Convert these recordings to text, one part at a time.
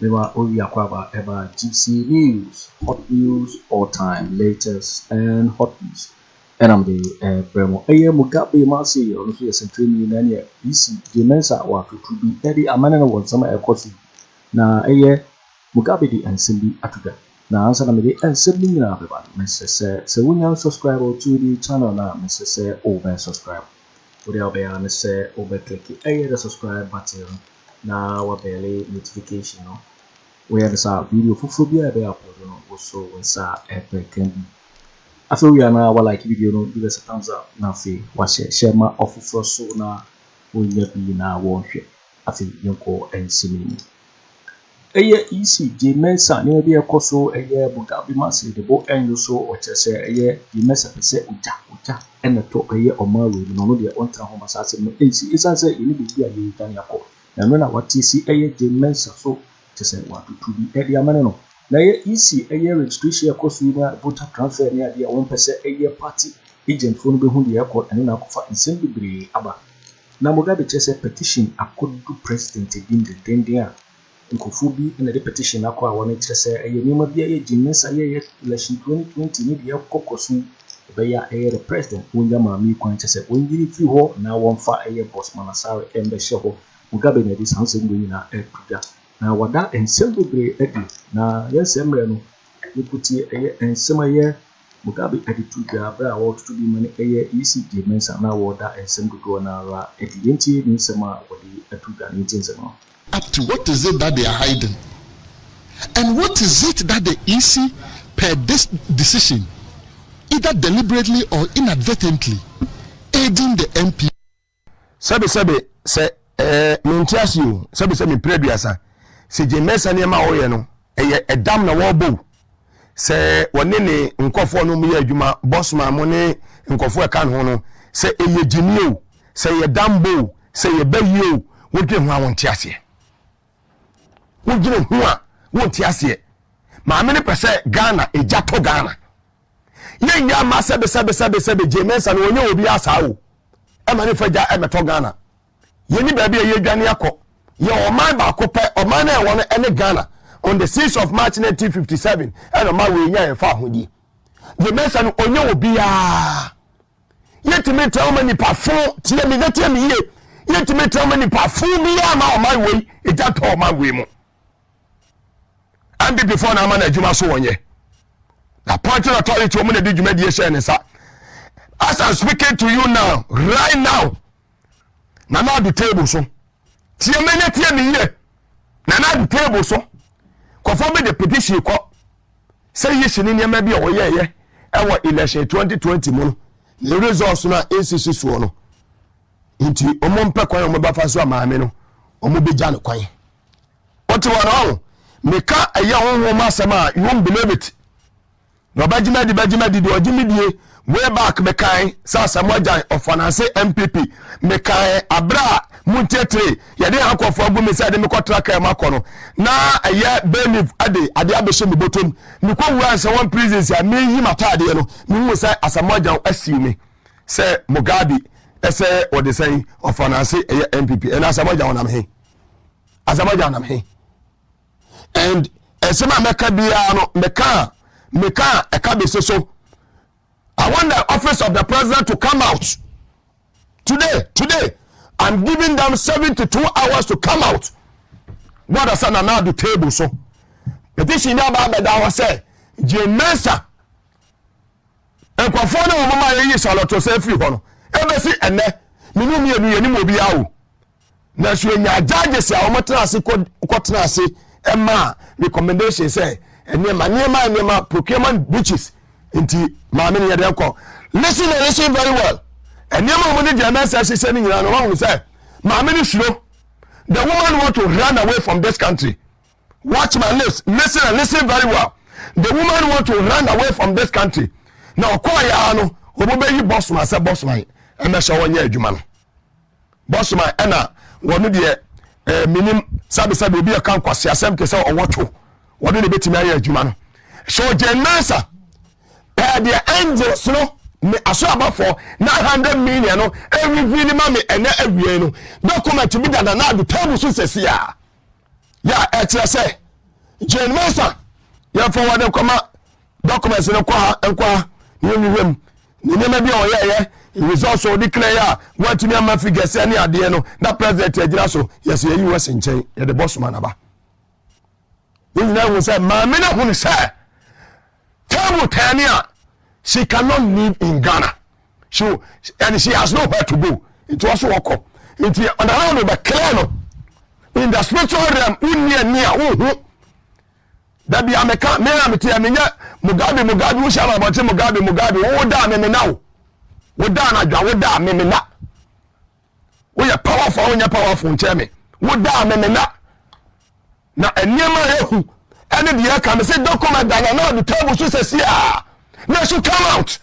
Mewa Oyi Akwaba Eba GC News, hot news all time, latest and hot news. And I'm the Bremo. Mugabe Masi, or if you're training in any easy, the Mensa Waku to be Eddie Amana was some Akoto. Na Mugabe di Ensemble Atuga. Na answer me the Ensemble na beba. Mrs. Se when subscribe to the channel na Mrs. Over subscribe. Ode obey na say over click the subscribe button. Na wabele notification no. Where the sa video fufu bia be upload no also when sa can be. After we are now like video no give us a thumbs up na fi wa share ma ofufo so na wonya bi na wo hwe. Afi yonko ensimi. Easy the Mensa ne be ekoso Mugabe Masi the bo enyo so o chese the Mensa pese uja ene to omawe no no de ontra ho masase no ensi isanse ini bi bia ye tan yakọ. Na no na wati si the Mensa so chese wa to bi amane no. Na easy registration ekoso na voter transfer ne ade won pese party agent phone be hu de yakọ ene na kofa nsem bibre aba. Na Mugabe chese petition akodu president din de dendea Nkofu bi na the petition akwa won chese nyema bia Mensa election 2020 ni bia kokosu be ya the president wonya maami kwan chese wongiri fi ho na wonfa boss manasare embe sheho Mugabe na dis hanse ngoni na etuda na wada ensem bebre edi na yesemre no eputi ensem Mugabe adituga bra wo to bi mane ECD Mensa na wada ensem dodo na ra edi enti ni sema wodi atuga ni tinsema up to what is it that they are hiding, and what is it that the EC per this decision, either deliberately or inadvertently, aiding the MP. Sabe se mintiasio sabe mi preduasa se Mensa ne ma oye no edam na wo bo se woni ne nkofo no mu ya adwuma bossman mo ne nkofo e kan ho no se ejinio se ye dambo se ye bayio wodwe ho awon tiase wogire ho a wonti ase ma amene pese Ghana ejato Ghana yenya ma sebe Mensa no onye obi asawo e ma ne faja e meto Ghana yeni baabi ye dwane akọ ye oman ba ko pe oman na won ene Ghana on the 6th of March 1957 and ma we nya e fa hodi Mensa no onye obi a yetime tell me ni parfum tie mi ye yetime tell me ni parfum mi ya ma oman we ejato oman we mu and before na man adwuma so wonye the point authority woman dey dwuma die share nsa as I'm speaking to you now right now na the table so tie me ye na the table so confirm the petition ko say yes ni niam bia wo ye ewo election 2020 mu the results na ACC so no nti omompe kwan omobafa so amaame no omobegya ne kwan what one Meka aya honho masema you won't believe it. No bajima di do jimidie way back mekai sa samoja of finance MPP mekai abra muntetre yade akofo agumi say de mekotra ka makono na aya benif ade abehye me botom me ko wura say one prisons ya me yi matade no me hu say asamoja asiume say Mugabe say what they say of finance MPP and asamoja wonam he and esema meka bia no meka ekabe so I want the office of the president to come out today I'm giving them 72 hours to come out what is na the table so petition ya ba da wa say Mensa ekwafo na wo ma yi saloto say free ho no ebesi ene minum ye nu ni obi awo na so nya judges ya o motena ase ko tena ase Emma recommendation say enema procurement breaches into maamini ya denko listen very well enema mo ni Mensa say ni nyina no won say maamini shiro the woman want to run away from this country watch my lips listen very well the woman want to run away from this country now call ya no obobeyi bossman say bossman emesha wonye adwuma no bossman ena wonu de minim sabe obi e kan kwase asem ke se owoto wonu ne betimi aye adwuma no so Mensa the angels no me aso abafo 900 million no every minimum me ene awie no document bi dada na do table so sesia ya e kire se Jane Mensa ya forward the comma documents in a qua you maybe results or declare what to me my figures any idea no that president Ejiraso yes you was in chain the boss man aba you know say mamina who say tell Tania she cannot live in Ghana and she has nowhere to go it was walk up into on the clear in the spiritual realm near that be America me amenya Mugabe we shall about Mugabe wo da me now wo da na dwa wo da me na wo ya powerful ncheme wo da me na enema ehu ene de ka me say document that now the table so say now should come out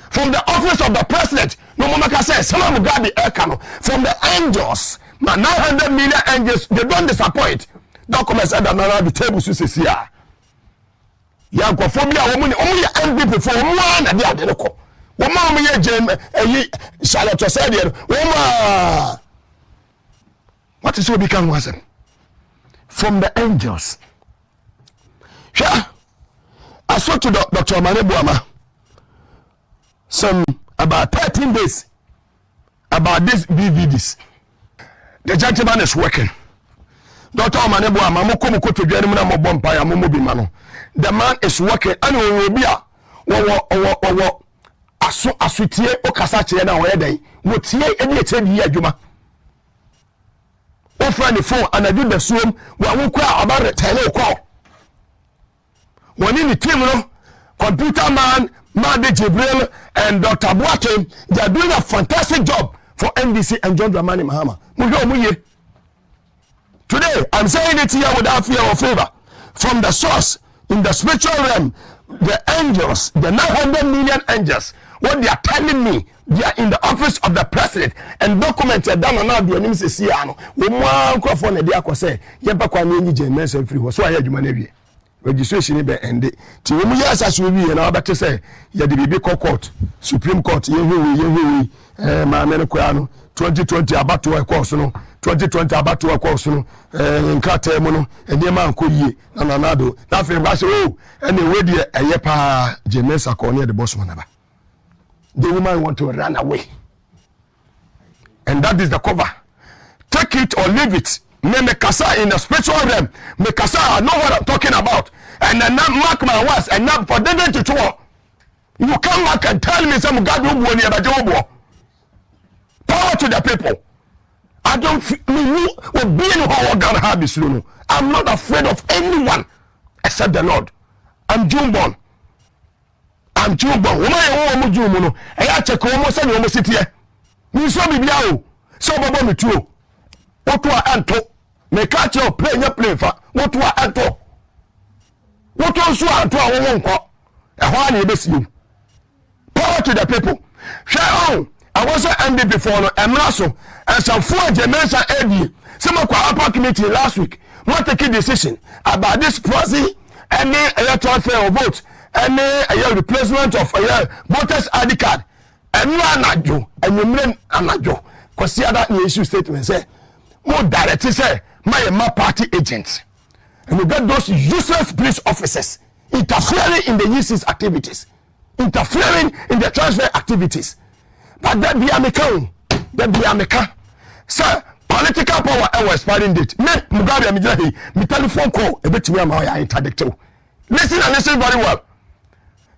from the office of the president no more can say Salam Mugabe Ekano from the angels na 900 million angels they don't disappoint document said that now the table so say ya Akufo-Addo woman only MVP for one na dia de ko woman me ye Charlotte said there woman what is so become wasn't from the angels sure I spoke to Dr. Manebuama some about 13 days about this BVDs the gentleman is working Dr. Manebuama mo to dware mu na mo bompa ya mo bi ma no the man is working and we will be wo asutie okasa kire na wo yedan wo tie eni eche bi adwuma wo fra the phone and I do the suom wo kwa about return o call woni ni team no computer man Made Jibril and Dr. Boakye they are doing a fantastic job for NDC and John Dramani Mahama muye today I'm saying it here without fear or favor from the source in the spiritual realm the angels the 900 million angels what they are telling me they are in the office of the president and documented down now the name say no we wan crofo na dey akose ye ba kwa na nyi Mensa free so aye adwuma na wie registration be ende ti we mu yes as we wie na obete say ye de bibi court supreme court ye hu ma me no kwa no 2020 abato e course no 2020 abato e course no nkata mu no ene ma nko yie na nanado na fe ba say oh ene we de eye pa Mensa ko ne the boss man aba the woman want to run away and that is the cover take it or leave it me kasa in the spiritual realm me kasa I know what I'm talking about and then mark my words and now for them to tour you come back and tell me some God will won here power to the people I don't will be in how God have this no I'm not afraid of anyone except the Lord I'm Jumbon woman you Jumu no e ya check wo say wo sit here ni so bibia o so bobo me tuo woto a anto me catch your play fa woto a anto woto so anto a wo nko e ho na e besi power to the people share I was MD before no emraso and some for Mensa Adorye some kwa upper committee last week what take a decision about this policy and electoral fair vote and a replacement of voters ID card and anajo and you anajo because the other issue statement say more directly say my party agents and we got those useless police officers interfering in the UC's activities interfering in the transfer activities but that be American sir political power and expiring date me Mugabe me telephone call a bit me am I interdict listen and listen very well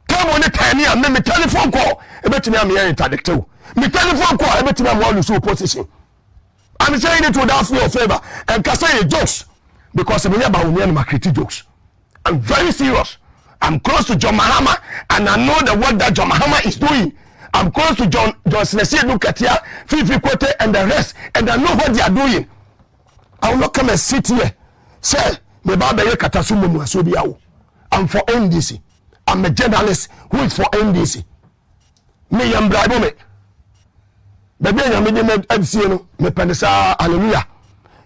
come on the tiny and me telephone call a bit me am interdict me telephone call a bit me am Owusu opposition I'm saying it without fear or favor and can say jokes because I'm Bawumia and critique jokes I'm very serious I'm close to John Mahama and I know the work that John Mahama is doing I'm close to John Snesi look at here Fifi Kote and the rest and I know what they are doing I will not come and sit here say me ba be katasumu mu aso biawo I'm for NDC I'm a journalist who is for NDC me yam bribe me baby yam me MC no me pendesa hallelujah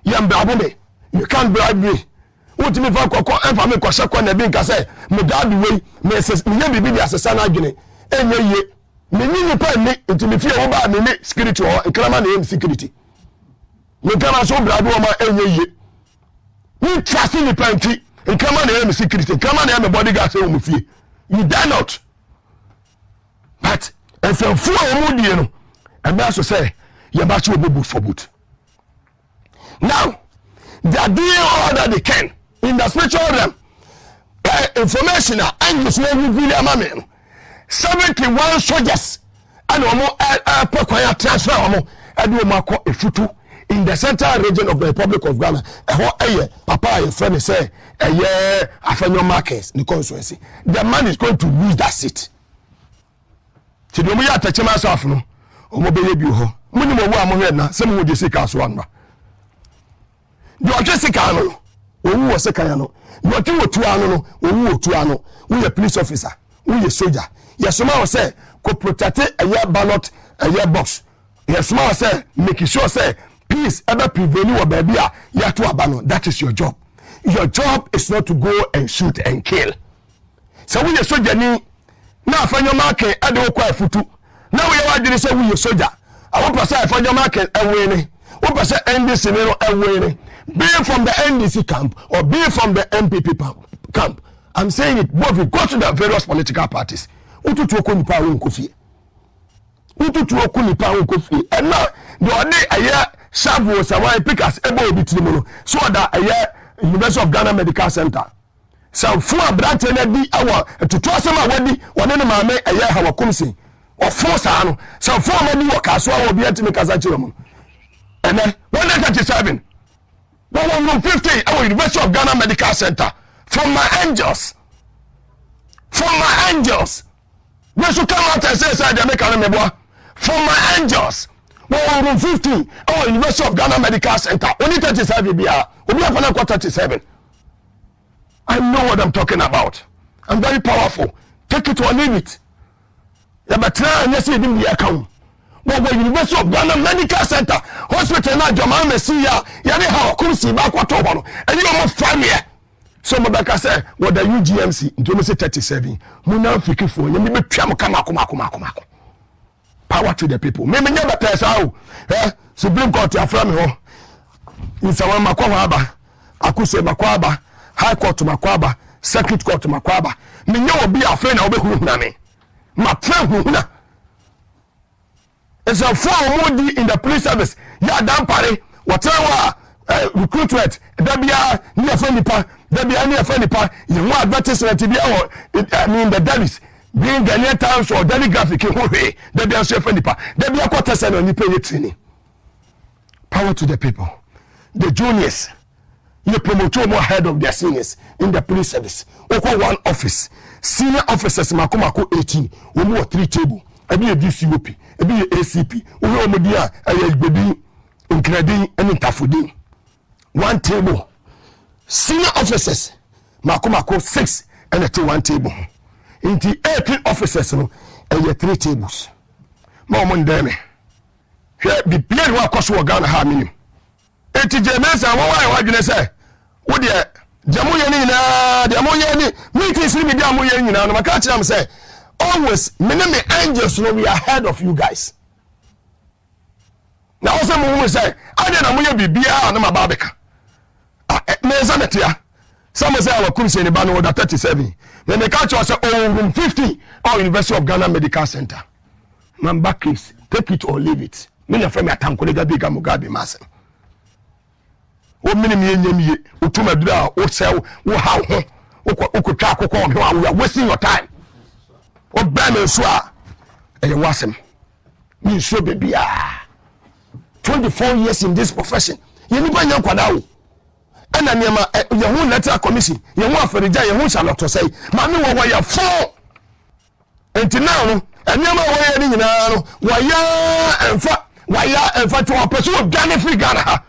yam bribe me you can't bribe me what me for kokko enfa me kwhye kwa na bi nka say me dad wey me say me bibi bi asesa na adwene enye ye me ni pa me nti me fie wo ba me security o nkrama na security me kama so bribe o ma enye ye ni trust ni panti and come on here, security, come on here, my bodyguard say with you. You dare not. But if you're full of mood, you know, and also say, you're about to be boot for boot. Now, they are doing all that they can in the spiritual realm. Information and you say William 71 soldiers and Pokwaya transfer a futu in the central region of the Republic of Ghana. Papa, your friend say a year after your markets in the constituency. The man is going to lose that seat. To the way I touch myself, no, or mobile bureau. Minimum one more now, some would you see Caswana. You are just a cano. Who was a cano? You are 2 ano, who 2 ano, who a police officer, who a soldier. Yes, somehow say, co protect a year ballot, a year box. Yes, somehow say, make sure say, peace ever prevail or baby, ya to abandon. That is your job. Your job is not to go and shoot and kill. So we a soldier ni now for your market, I don't quite futu. Now we are doing say we a soldier. I want to say for your market and winning. What percent NDC and winning? Being from the NDC camp or being from the MPP camp, I'm saying it both. We go to the various political parties. Utu tuoko nipa unkofi. Utu tuoko nipa unkofi. And now the other a year shabu sawai pickers ebo bitimono. So that a year University of Ghana Medical Center. So for a branch and our to trust them already. One in my a year how kumsi or force ano. So for many workers so will be at me kazachiromo. And then 137. 150 our University of Ghana Medical Center from my angels. From my angels. We should come out and say they make a from my angels. 150 our University of Ghana Medical Center. Only 37 BR. We have another 37. I know what I'm talking about. I'm very powerful. Take it or leave it. Yeah, but try and yes, it didn't be account. Well, University of Ghana Medical Center, hospital na Joma Messia, yani how kumsi ba kwa tobo and you almost 5 years. So Mabaka say, what the UGMC, into say 37. Muna fiki for you, me twa kama. Power to the people. Me never tell how. Supreme Court ya from me ho. In sawa makwa aba. Akuse makwa aba. High Court makwa Circuit Court makwa me nya obi afre na obehu na me. Ma tra hu na. It's a form in the police service. Ya dan pare whatever recruitment there be near friendly pa there be near friendly pa you want advertisement be I mean the dailies being the near times or daily graphic there be a friendly pa there be a quarter cent on the pay training. Power to the people. The juniors you promote more head of their seniors in the police service. Oko one office senior officers makomako 18 we 3 table ebi DCOP ebi ACP we omodia ayegbebi including any tafudi 1 table senior officers makomako 6 and at 1 table into 18 officers no 3 tables ma omondeme here be play wa kwaso Ghana ha minim etije Mensa wa dwene say wo de jamuye ni na de amoye ni meetings ni de amoye ni na no maka kire am say always many angels know we are ahead of you guys. Now also we say I dey na moye bibia na mababeka Mensa metia some say our kumse ni ba no 37 then they catch us room 50 or University of Ghana Medical Center number case take it or leave it me na frame atam kolega biga mugabe masem o minim yenyemie utumadura o sell wo how ho okotwa akokọ we are wasting your time o ban so a e wasem me so bebia 24 years in this profession you ni banya kwada wo ana niam ye hu letter commission ye hu afarija ye hu shaloto say ma me wo ya fo enti now no eniam wo ye ni nyina no wa ya enfa to person Ghana free Ghana ha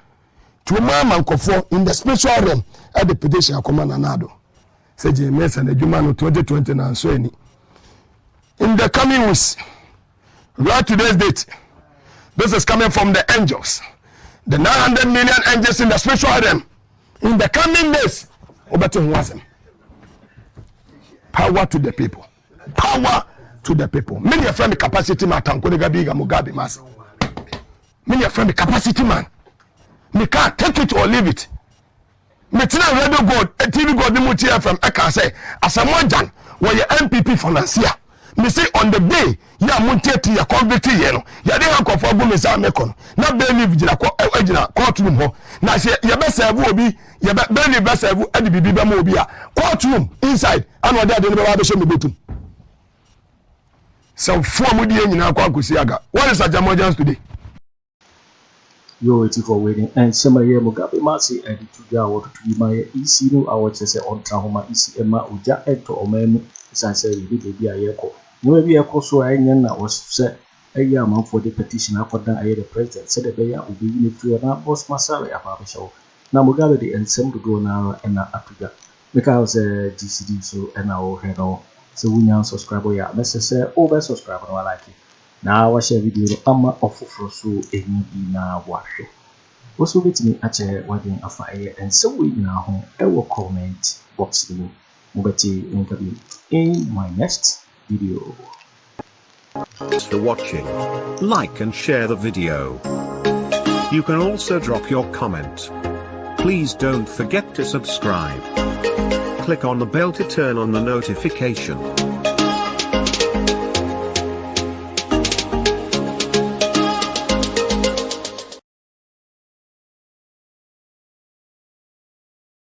to mama nkofo in the spiritual realm at the petition Kwabena Agyapong say Mensa na Juma no 2020 na so any in the coming weeks right today's date this is coming from the angels the 900 million angels in the spiritual realm in the coming days obeto wasem power to the people many a friend capacity matan ko ga biga mugabe mas many a friend capacity man me can't take it or leave it metina radio god TV god ni muti FM eka say asamojan wo ye MPP financier me say on the day ya munteti ya convict ye no ya de hankofo go me say amekon na believe gina courtroom ho na say ye be serve obi ye be believe be serve adi bibi be ma obi a courtroom inside and what they be ba show me botum so for mu die nyina kwa akosi aga what is Agyamojans today. Yo, it's for waiting and some year Mugabe Masi and to go to be my EC no our chess on Trahoma EC Emma Uja Eto or Mem, as I say, you did be a yako. No, be a course so I was set a year month for the petition after that. I the president said the Bayer will be in the free and boss Masari about the show. Now Mugabe and some to go now and not Africa because GCD so and our head on. So we now subscribe ya necessary over subscribe and I like it. Now I share video ama ofufro so eni bi na wahwe. Also betimi ache wadin afaye and so we na ho e wo comment box ni. Mubeti nkabi in my next video. Thanks for watching. Like and share the video. You can also drop your comment. Please don't forget to subscribe. Click on the bell to turn on the notification.